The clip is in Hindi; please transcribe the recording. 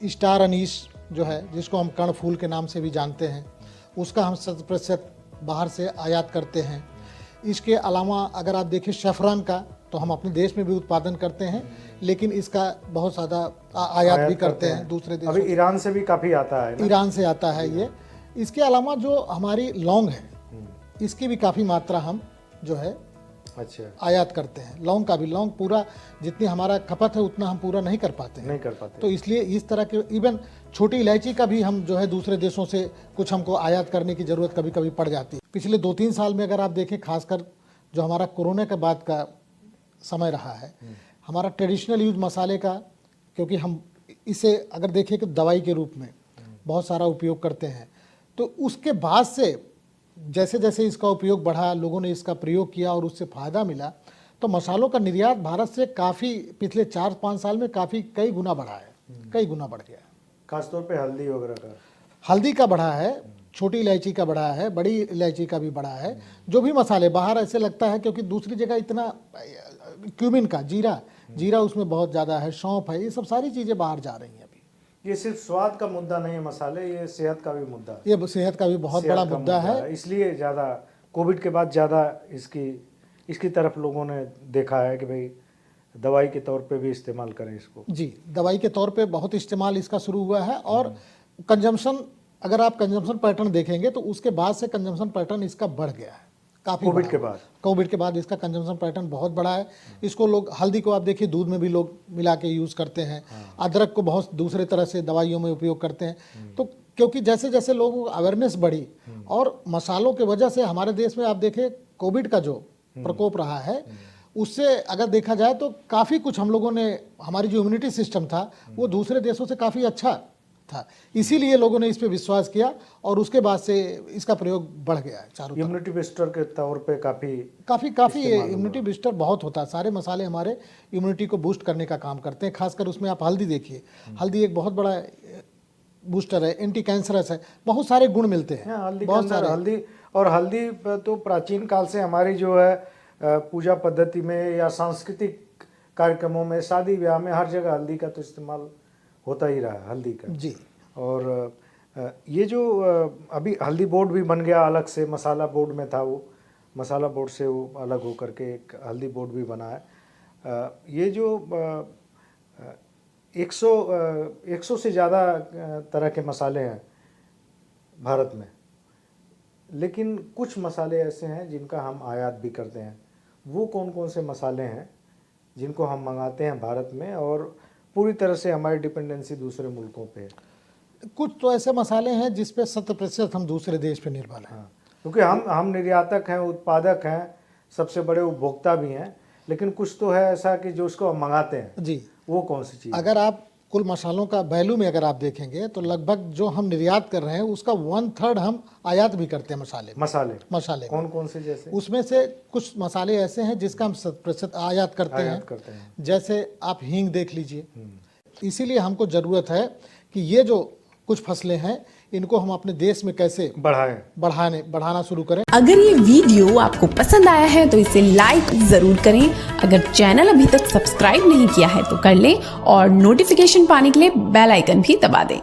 स्टार अनीस जो है, जिसको हम कर्णफूल के नाम से भी जानते हैं, उसका हम 100% बाहर से आयात करते हैं। इसके अलावा अगर आप देखें शैफरान का, तो हम अपने देश में भी उत्पादन करते हैं, लेकिन इसका बहुत ज़्यादा आयात भी करते हैं दूसरे देशों। अभी ईरान से भी काफ़ी आता है ना? ईरान से आता है ये। इसके अलावा जो हमारी लौंग है, इसकी भी काफ़ी मात्रा हम जो है अच्छा आयात करते हैं। लौंग का भी, लौंग पूरा जितनी हमारा खपत है उतना हम पूरा नहीं कर पाते हैं, नहीं कर पाते। तो इसलिए इस तरह के इवन छोटी इलायची का भी हम जो है दूसरे देशों से कुछ हमको आयात करने की ज़रूरत कभी कभी पड़ जाती है। पिछले 2-3 साल में अगर आप देखें, खासकर जो हमारा कोरोना के बाद का समय रहा है, हमारा ट्रेडिशनल यूज मसाले का, क्योंकि हम इसे अगर देखें कि दवाई के रूप में बहुत सारा उपयोग करते हैं, तो उसके बाद से जैसे जैसे इसका उपयोग बढ़ा, लोगों ने इसका प्रयोग किया और उससे फ़ायदा मिला, तो मसालों का निर्यात भारत से काफ़ी पिछले 4-5 साल में काफ़ी कई गुना बढ़ा है, कई गुना बढ़ गया है। खासतौर पे हल्दी वगैरह का, हल्दी का बढ़ा है, छोटी इलायची का बढ़ा है, बड़ी इलायची का भी बढ़ा है। जो भी मसाले बाहर ऐसे लगता है, क्योंकि दूसरी जगह इतना क्यूमिन का, जीरा उसमें बहुत ज़्यादा है, सौंफ है, ये सब सारी चीज़ें बाहर जा रही हैं अभी। ये सिर्फ स्वाद का मुद्दा नहीं है मसाले, ये सेहत का भी मुद्दा है। ये सेहत का भी बहुत बड़ा मुद्दा है। इसलिए ज़्यादा कोविड के बाद ज़्यादा इसकी तरफ लोगों ने देखा है कि भाई दवाई के तौर पे भी इस्तेमाल करें इसको। जी, दवाई के तौर पे बहुत इस्तेमाल इसका शुरू हुआ है। और कंजम्पशन, अगर आप कंजम्पशन पैटर्न देखेंगे तो उसके बाद से कंजम्पशन पैटर्न इसका बढ़ गया है काफ़ी। कोविड के बाद इसका कंजम्पशन पैटर्न बहुत बड़ा है। इसको लोग, हल्दी को आप देखिए दूध में भी लोग मिला के यूज़ करते हैं, अदरक को बहुत दूसरे तरह से दवाइयों में उपयोग करते हैं। तो क्योंकि जैसे जैसे लोगों को अवेयरनेस बढ़ी और मसालों की वजह से हमारे देश में आप देखें कोविड का जो प्रकोप रहा है, उससे अगर देखा जाए तो काफ़ी कुछ हम लोगों ने, हमारी जो इम्यूनिटी सिस्टम था वो दूसरे देशों से काफ़ी अच्छा था, इसीलिए लोगों ने इस पे विश्वास किया और उसके बाद से इसका प्रयोग बढ़ गया है चारों तरफ। इम्यूनिटी बूस्टर के तौर पे काफ़ी इम्यूनिटी बूस्टर बहुत होता है। सारे मसाले हमारे इम्यूनिटी को बूस्ट करने का काम करते हैं। खासकर उसमें आप हल्दी देखिए, हल्दी एक बहुत बड़ा बूस्टर है, एंटी कैंसरस है, बहुत सारे गुण मिलते हैं बहुत सारे। हल्दी तो प्राचीन काल से हमारी जो है पूजा पद्धति में या सांस्कृतिक कार्यक्रमों में, शादी ब्याह में, हर जगह हल्दी का तो इस्तेमाल होता ही रहा है, हल्दी का जी। और ये जो अभी हल्दी बोर्ड भी बन गया अलग से, मसाला बोर्ड में था वो, मसाला बोर्ड से वो अलग हो करके एक हल्दी बोर्ड भी बना है। ये जो 100 से ज़्यादा तरह के मसाले हैं भारत में, लेकिन कुछ मसाले ऐसे हैं जिनका हम आयात भी करते हैं। वो कौन कौन से मसाले हैं जिनको हम मंगाते हैं भारत में और पूरी तरह से हमारी डिपेंडेंसी दूसरे मुल्कों पे है? कुछ तो ऐसे मसाले हैं जिस पे 100% हम दूसरे देश पे निर्भर हैं। हाँ, क्योंकि हम निर्यातक हैं, उत्पादक हैं, सबसे बड़े उपभोक्ता भी हैं, लेकिन कुछ तो है ऐसा कि जो उसको हम मंगाते हैं। जी। वो कौन सी चीज़? अगर आप कुल मसालों का वैल्यू में अगर आप देखेंगे तो लगभग जो हम निर्यात कर रहे हैं उसका 1/3 हम आयात भी करते हैं मसाले। कौन कौन से? जैसे उसमें से कुछ मसाले ऐसे हैं जिसका हम 100% आयात करते हैं। जैसे आप हींग देख लीजिए। इसीलिए हमको ज़रूरत है कि ये जो कुछ फसलें हैं इनको हम अपने देश में कैसे बढ़ाना शुरू करें। अगर ये वीडियो आपको पसंद आया है तो इसे लाइक जरूर करें। अगर चैनल अभी तक सब्सक्राइब नहीं किया है तो कर लें और नोटिफिकेशन पाने के लिए बेल आइकन भी दबा दें।